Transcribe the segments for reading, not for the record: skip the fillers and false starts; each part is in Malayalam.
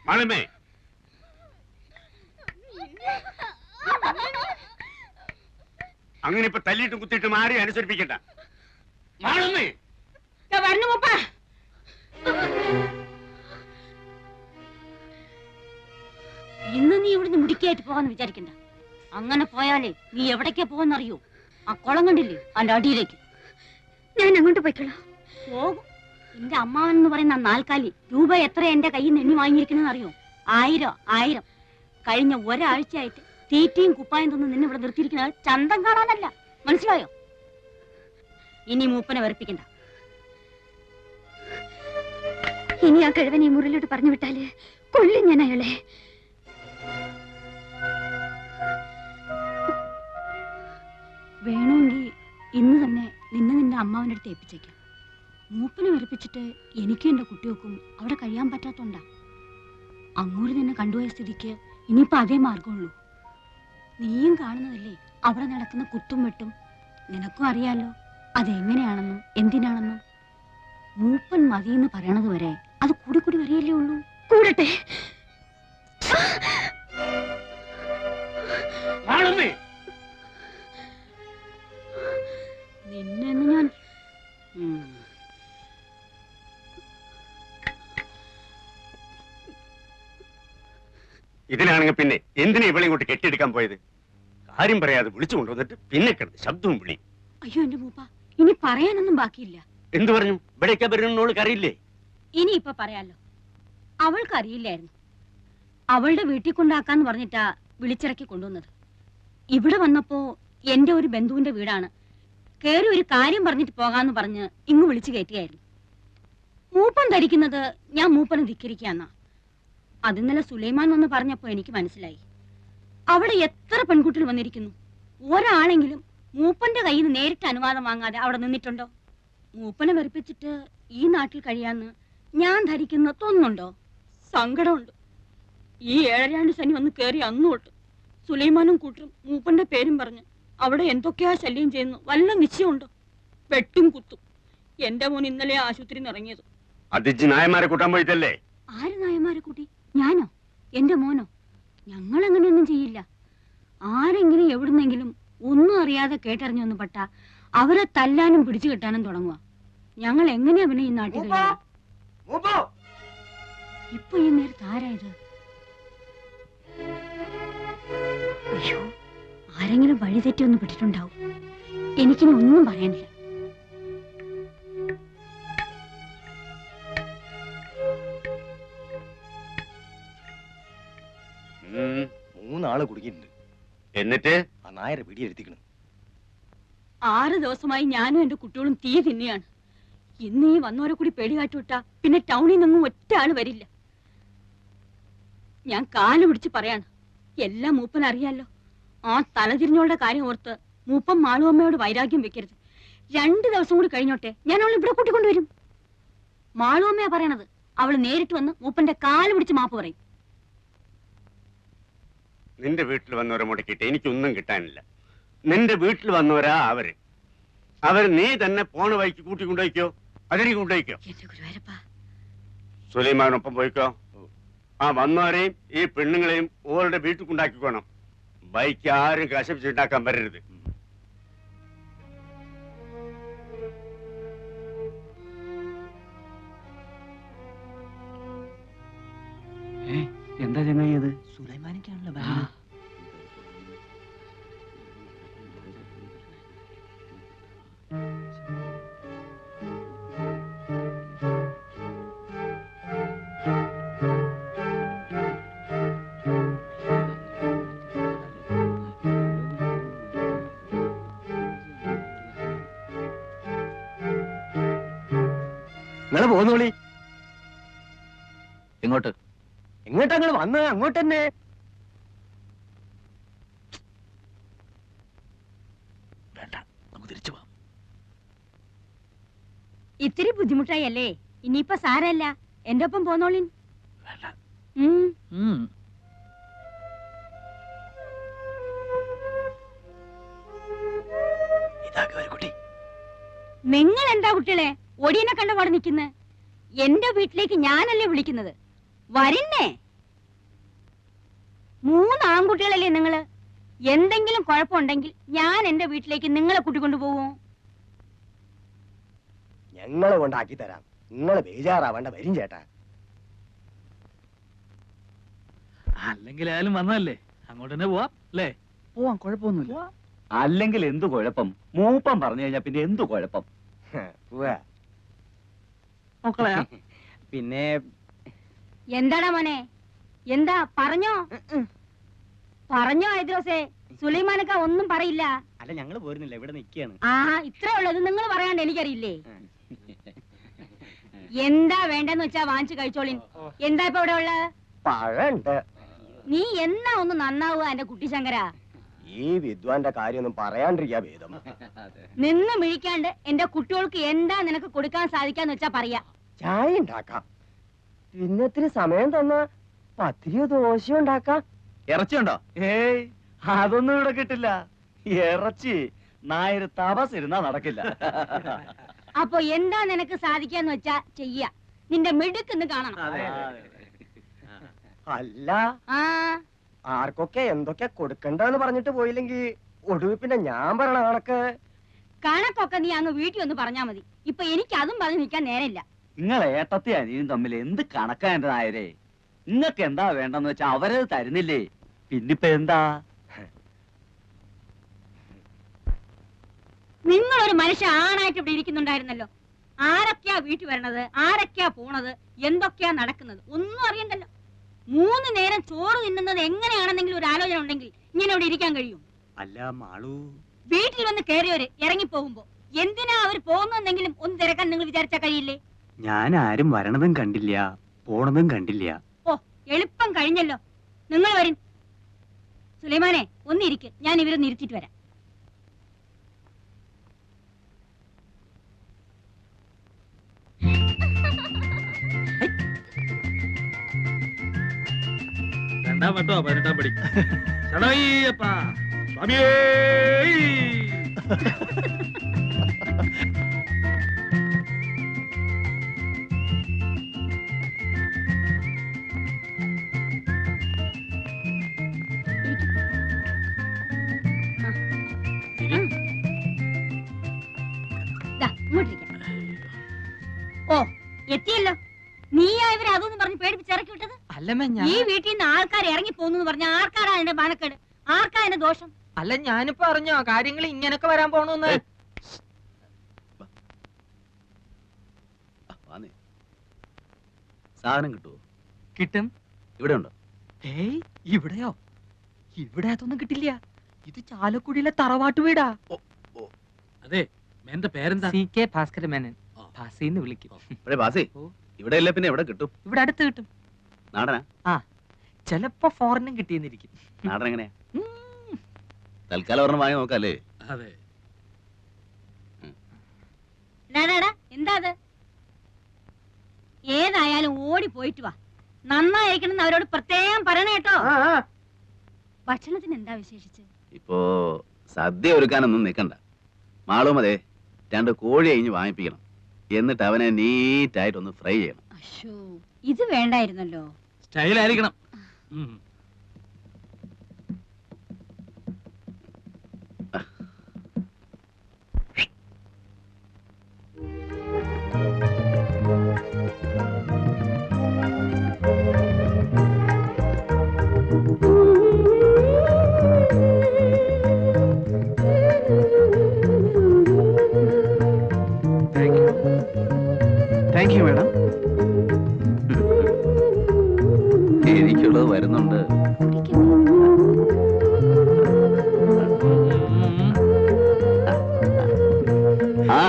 മാളമ്മേ, അങ്ങനെ ഇപ്പൊ തല്ലിയിട്ടും കുത്തിയിട്ടും ആരെയും അനുസരിപ്പിക്കണ്ട. മാളമ്മേ, വരണു മൂപ്പ. ഇന്ന് നീ ഇവിടുന്ന് മുടിക്കായിട്ട് പോകാന്ന് വിചാരിക്കണ്ട. അങ്ങനെ പോയാലേ നീ എവിടേക്കാ പോകാന്നറിയോ? ആ കുളം കണ്ടില്ലേ, അതിന്റെ അടിയിലേക്ക്. ഞാൻ അങ്ങോട്ട് പോയിക്കോളാം. പോകും. എന്റെ അമ്മാവൻ എന്ന് പറയുന്ന നാൽക്കാലി രൂപ എത്ര എന്റെ കയ്യിൽ നിന്ന് എണ്ണി വാങ്ങിയിരിക്കണെന്ന് അറിയോ? 1000. കഴിഞ്ഞ ഒരാഴ്ചയായിട്ട് തീറ്റയും കുപ്പായം തന്നു നിന്നെ ഇവിടെ നിർത്തിയിരിക്കുന്നത് ചന്തം കാണാനല്ല. മനസ്സിലായോ? ഇനി മൂപ്പനെ വെറുപ്പിക്കണ്ട. ഇനി ആ കിഴവനെ മുറിലോട്ട് പറഞ്ഞു വിട്ടാല് കൊല്ലും ഞാൻ അയാളെ. വേണമെങ്കിൽ ഇന്ന് തന്നെ നിന്റെ അമ്മാവന്റെ അടുത്ത് ഏൽപ്പിച്ചേക്കാം. മൂപ്പനെ വെറുപ്പിച്ചിട്ട് എനിക്കും എന്റെ കുട്ടികൾക്കും അവിടെ കഴിയാൻ പറ്റാത്തോണ്ടാ. അങ്ങോട്ട് നിന്നെ കണ്ടുപോയ സ്ഥിതിക്ക് ഇനിയിപ്പോ അതേ മാർഗമുള്ളൂ. നീയും കാണുന്നതല്ലേ അവിടെ നടക്കുന്ന കുത്തും വെട്ടും. നിനക്കും അറിയാലോ അതെങ്ങനെയാണെന്നും എന്തിനാണെന്നും. മൂപ്പൻ മതിയെന്ന് പറയണത് വരെ അത് കൂടി കൂടി വരികയല്ലേ ഉള്ളൂ. കൂടട്ടെ. നിന്നെന്ന് ഞാൻ ഇതിനാണെങ്കിൽ പിന്നെ എന്തിനാ ഇവളെ ഇങ്ങോട്ട് കെട്ടിയെടുക്കാൻ പോയത്? കാര്യം പറയാതെ വിളിച്ചു കൊണ്ടുവന്നിട്ട് പിന്നെ കിടന്ന് ശബ്ദവും വിളി. അയ്യോ എന്റെ മൂപ്പ, ഇനി പറയാനൊന്നും ബാക്കിയില്ല. എന്തു പറഞ്ഞു? ഇവിടേക്കാ വരുന്നോൾക്ക് അറിയില്ലേ? ഇനി ഇപ്പൊ പറയാലോ. അവൾക്ക് അറിയില്ലായിരുന്നു. അവളുടെ വീട്ടിൽ കൊണ്ടാക്കാന്ന് പറഞ്ഞിട്ടാ വിളിച്ചിറക്കി കൊണ്ടുവന്നത്. ഇവിടെ വന്നപ്പോ എന്റെ ഒരു ബന്ധുവിന്റെ വീടാണ്. കേറി ഒരു കാര്യം പറഞ്ഞിട്ട് പോകാന്ന് പറഞ്ഞ് ഇങ്ങ് വിളിച്ചു കയറ്റിയായിരുന്നു. മൂപ്പൻ ധരിക്കുന്നത് ഞാൻ മൂപ്പനെ ധിക്കരിക്കാന്നാ. അതിന്നലെ സുലൈമാൻ വന്ന് പറഞ്ഞപ്പോ എനിക്ക് മനസ്സിലായി. അവിടെ എത്ര പെൺകുട്ടികൾ വന്നിരിക്കുന്നു. ഒരാളെങ്കിലും മൂപ്പന്റെ കയ്യിൽ നിന്ന് നേരിട്ട് അനുവാദം വാങ്ങാതെ അവിടെ നിന്നിട്ടുണ്ടോ? മൂപ്പനെ വെറുപ്പിച്ചിട്ട് ഈ നാട്ടിൽ കഴിയാന്ന് ഞാൻ ധരിക്കുന്ന തോന്നുന്നുണ്ടോ? സങ്കടമുണ്ട്. ഈ 7 ശനി വന്ന് കയറി അന്നു തൊട്ട് സുലൈമാനും കൂട്ടരും മൂപ്പന്റെ പേരും പറഞ്ഞ് അവിടെ എന്തൊക്കെയാ ശല്യം ചെയ്യുന്നു വല്ല നിശ്ചയമുണ്ടോ? വെട്ടും കുത്തും. എന്റെ മോൻ ഇന്നലെ ആശുപത്രിയിൽ നിന്ന് ഇറങ്ങിയത്. നായന്മാരെ കൂട്ടാൻ പോയിട്ടല്ലേ? ആര് നായന്മാരെ കൂട്ടി? ഞാനോ? എന്റെ മോനോ? ഞങ്ങൾ അങ്ങനെയൊന്നും ചെയ്യില്ല. ആരെങ്കിലും എവിടുന്നെങ്കിലും ഒന്നും അറിയാതെ കേട്ടറിഞ്ഞൊന്നും പെട്ട അവരെ തല്ലാനും പിടിച്ചു കെട്ടാനും തുടങ്ങുക. ഞങ്ങൾ എങ്ങനെയാ പിന്നെ ഈ നാട്ടിൽ ഇപ്പൊ ഈ നേരത്ത് ആരായത്? അയ്യോ, ആരെങ്കിലും വഴിതെറ്റി ഒന്ന് പെട്ടിട്ടുണ്ടാവും. എനിക്കിനി ഒന്നും പറയാനില്ല. മൂന്നാള് കുടുങ്ങിയിട്ടുണ്ട്. എന്നിട്ട് ആ നായരെ പിടിയെടുത്തിക്കണം. 6 ദിവസമായി ഞാനും എന്റെ കുട്ടികളും തീ തിന്നെയാണ്. ഇന്ന് ഈ വന്നവരെ കൂടി പേടി കാട്ടുവിട്ടാ പിന്നെ ടൗണിൽ നിന്നും ഒറ്റ ആള് വരില്ല. ഞാൻ കാല് പിടിച്ച് പറയാണ്, എല്ലാം മൂപ്പൻ അറിയാലോ. ആ തലതിരിഞ്ഞോളുടെ കാര്യം ഓർത്ത് മൂപ്പൻ മാളുവമ്മയോട് വൈരാഗ്യം വെക്കരുത്. 2 ദിവസം കൂടി കഴിഞ്ഞോട്ടെ, ഞാൻ അവളെ ഇവിടെ കൂട്ടിക്കൊണ്ടുവരും. മാളുവമ്മയാ പറയണത്. അവള് നേരിട്ട് വന്ന് മൂപ്പന്റെ കാല് പിടിച്ച് മാപ്പ് പറയും. നിന്റെ വീട്ടിൽ വന്നവരെ മുടക്കിയിട്ട് എനിക്കൊന്നും കിട്ടാനില്ല. നിന്റെ വീട്ടിൽ വന്നവരാ അവര് നീ തന്നെ പോണ വഴിക്ക് കൂട്ടിക്കൊണ്ടുപോയിക്കോ. അതിലേക്ക് കൊണ്ടുപോയിക്കോ. സുലൈമാനൊപ്പം പോയിക്കോ. ആ വന്നവരെയും ഈ പെണ്ണുങ്ങളെയും ഓരുടെ വീട്ടിൽ കൊണ്ടാക്കിക്കോണം. ബൈക്ക് ആരും കശപ്പിച്ചുണ്ടാക്കാൻ വരരുത്. എന്താ ചങ്ങായത്? സുലൈമാനിക്കാണല്ലോ. നിങ്ങള് പോന്നോളി. എങ്ങോട്ട്? എങ്ങോട്ടാ നിങ്ങൾ വന്ന്? അങ്ങോട്ട് തന്നെ. വേണ്ട, നമുക്ക് തിരിച്ചു പോവാം. ഇത്തിരി ബുദ്ധിമുട്ടായി അല്ലേ? ഇനിയിപ്പൊ സാരല്ല, എന്റെ ഒപ്പം പോന്നോളിൻ. വേണ്ട. കുട്ടി, നിങ്ങൾ എന്താ കുട്ടികളെ ഒടിയനെ കണ്ടപാട് നിൽക്കുന്നത്? എന്റെ വീട്ടിലേക്ക് ഞാനല്ലേ വിളിക്കുന്നത്? വരിന്നേ. 3 ആൺകുട്ടികളല്ലേ നിങ്ങള്? എന്തെങ്കിലും കുഴപ്പമുണ്ടെങ്കിൽ ഞാൻ എന്റെ വീട്ടിലേക്ക് നിങ്ങളെ കൂട്ടിക്കൊണ്ടു പോവോ? ഞങ്ങളെ കൊണ്ടാക്കി തരാം, നിങ്ങള് ബേജാറാവേണ്ട, വരും ചേട്ടാ. അല്ലെങ്കിൽ ആയാലും വന്നതല്ലേ, അങ്ങോട്ട് തന്നെ പോവാം അല്ലേ? പോവാം, കുഴപ്പമൊന്നുമില്ല. അല്ലെങ്കിൽ എന്തു കുഴപ്പം? മൂപ്പം പറഞ്ഞു കഴിഞ്ഞാ പിന്നെ എന്തു കുഴപ്പം? പോവാ. മക്കളെയാ പിന്നെ എന്താടാ മോനെ, എന്താ പറഞ്ഞോ? പറഞ്ഞോ ഐദ്രോസേ? സുലൈമാനക്ക ഒന്നും പറയില്ല. അല്ല, ഞങ്ങള് പോരുന്നില്ല, ഇവിടെ നിക്കാണ്. ആഹാ, ഇത്രേ ഉള്ളത് നിങ്ങൾ പറയാണ്ട് എനിക്കറിയില്ലേ? എന്താ വേണ്ടെന്ന് വെച്ചാ വാങ്ങിച്ചു കഴിച്ചോളിൻ. എന്താ ഇപ്പൊ ഇവിടെ ഉള്ളത്? പഴണ്ട്. നീ എന്നാ ഒന്ന് നന്നാവുക എന്റെ കുട്ടി ശങ്കര. ഈ വിദ്വാന്റെ കാര്യമൊന്നും പറയാണ്ടിരിക്കാ ഭേദം. നിന്ന് മിഴിക്കാണ്ട് എന്റെ കുട്ടികൾക്ക് എന്താ നിനക്ക് കൊടുക്കാൻ സാധിക്കാന്ന് വെച്ചാ പറയാ. ചായ ഉണ്ടാക്കാം, പിന്നെ ഇത്തിരി സമയം തന്ന പത്തിരിയോ ദോശയോ ഉണ്ടാക്കാം. ഇറച്ചിയുണ്ടോ? ഏയ്, അതൊന്നും ഇവിടെ കിട്ടില്ല. ഇറച്ചി നായര് തപസിരുന്നാ നടക്കില്ല. അപ്പൊ എന്താ നിനക്ക് സാധിക്കാന്ന് വെച്ചാ ചെയ്യ. നിന്റെ മിടുക്കെന്ന് കാണണം. അല്ല, ആ, ആർക്കൊക്കെ എന്തൊക്കെ കൊടുക്കണ്ടെന്ന് പറഞ്ഞിട്ട് പോയില്ലെങ്കി ഒടുവിൽ പിന്നെ ഞാൻ പറയണ കണക്ക്. കണക്കൊക്കെ നീ അങ്ങ് വീട്ടിൽ ഒന്ന് പറഞ്ഞാ മതി. ഇപ്പൊ എനിക്ക് അതും പറഞ്ഞ് നിൽക്കാൻ നേരമില്ല. നിങ്ങളെ ഏട്ടത്തി അനിയും തമ്മിൽ എന്ത് കണക്കാ എന്റെ നായരെ? നിങ്ങക്ക് എന്താ വേണ്ടെന്ന് വെച്ചാ അവരത് തരുന്നില്ലേ, പിന്നിപ്പ എന്താ? നിങ്ങളൊരു മനുഷ്യ ആണായിട്ട് ഇവിടെ ഇരിക്കുന്നുണ്ടായിരുന്നല്ലോ. ആരൊക്കെയാ വീട്ടിൽ വരണത്, ആരൊക്കെയാ പോണത്, എന്തൊക്കെയാ നടക്കുന്നത് ഒന്നും അറിയണ്ടല്ലോ. 3 നേരം ചോറ് തിന്നുന്നത് എങ്ങനെയാണെന്നെങ്കിലും ഒരു ആലോചന ഉണ്ടെങ്കിൽ ഇങ്ങനെ ഇവിടെ ഇരിക്കാൻ കഴിയും? അല്ല മാളു, വീട്ടിൽ വന്ന് കയറിയവര് ഇറങ്ങി പോകുമ്പോ എന്തിനാ അവർ പോകുന്നെങ്കിലും ഒന്ന് തിരക്കാൻ നിങ്ങൾ വിചാരിച്ചാ കഴിയില്ലേ? ഞാൻ ആരും വരണതും കണ്ടില്ല, പോണതും കണ്ടില്ല. ഓ, എളുപ്പം കഴിഞ്ഞല്ലോ. നിങ്ങൾ വരും. സുലൈമാനെ, ഒന്നിരിക്ക്, ഞാൻ ഇവരൊന്ന് ഇരുത്തിട്ട് വരാം. രണ്ടാം വട്ടോ 18-ാം പടി. ശരണയ്യപ്പ സ്വാമിയേ. ദാ, ഇങ്ങോട്ടിരിക്കാം. ഓ, എത്തിയല്ലോ. നീയാ ഇവരെ അതൊന്നും പറഞ്ഞ് പേടിപ്പിച്ചിറക്കി വിട്ടത്? അല്ലമ്മ, ഈ വീട്ടിൽ നിന്ന് ആൾക്കാർ ഇറങ്ങി പോകുന്നു പറഞ്ഞ ആർക്കാരാ അതിന്റെ മാനക്കേട്? ആർക്കാ അതിന്റെ ദോഷം? അല്ല, ഞാനിപ്പോ അറിഞ്ഞോ കാര്യങ്ങൾ ഇങ്ങനൊക്കെ വരാൻ പോണെന്ന്. സാധനം കിട്ടുവോ? കിട്ടും. ഇവിടെ ഉണ്ടോ? ഏയ്, ഇവിടെയോ? ഇവിടെ അതൊന്നും കിട്ടില്ല. ഇത് ചാലക്കുടിയിലെ തറവാട്ട് വീടാ. അതെ, എന്റെ പേരെന്താ? CK ഭാസ്കര മേനൻ, ഭാസിന്ന് വിളിക്കും. ബാസി, ഇവിടെ ഇല്ല പിന്നെ എവിടെ കിട്ടും? ഇവിടെ അടുത്ത് കിട്ടും. നാടനാ? ചിലപ്പോ ഫോറിനും കിട്ടിയെന്നിരിക്കും. നാടൻ എങ്ങനെയാ? തൽക്കാലം ഒരെണ്ണം വാങ്ങി നോക്കാല്ലേ? അതെ. എന്താ അത്? ഏതായാലും ഓടി പോയിട്ട് വാ. നന്നായിരിക്കണം അവരോട് പ്രത്യേകം പറയണ കേട്ടോ. ഭക്ഷണത്തിന് എന്താ വിശേഷിച്ച്? ഇപ്പോ സദ്യ ഒരുക്കാനൊന്നും നിക്കണ്ട. മാളും അതെ 2 കോഴി അഴിഞ്ഞ് വാങ്ങിപ്പിക്കണം. എന്നിട്ട് അവനെ നീറ്റായിട്ടൊന്ന് ഫ്രൈ ചെയ്യണം. അശ്ശോ, ഇത് വേണ്ടായിരുന്നല്ലോ. സ്റ്റൈലായിരിക്കണം. Thank you madam. എനിക്കുള്ളത് വരുന്നുണ്ട്. ആ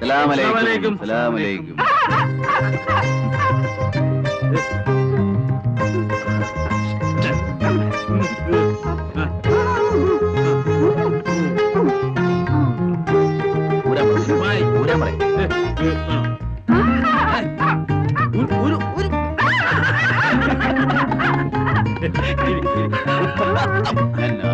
സലാമലൈക്കും സലാമലൈക്കും. ഊരാൻ പറയും. എന്നാ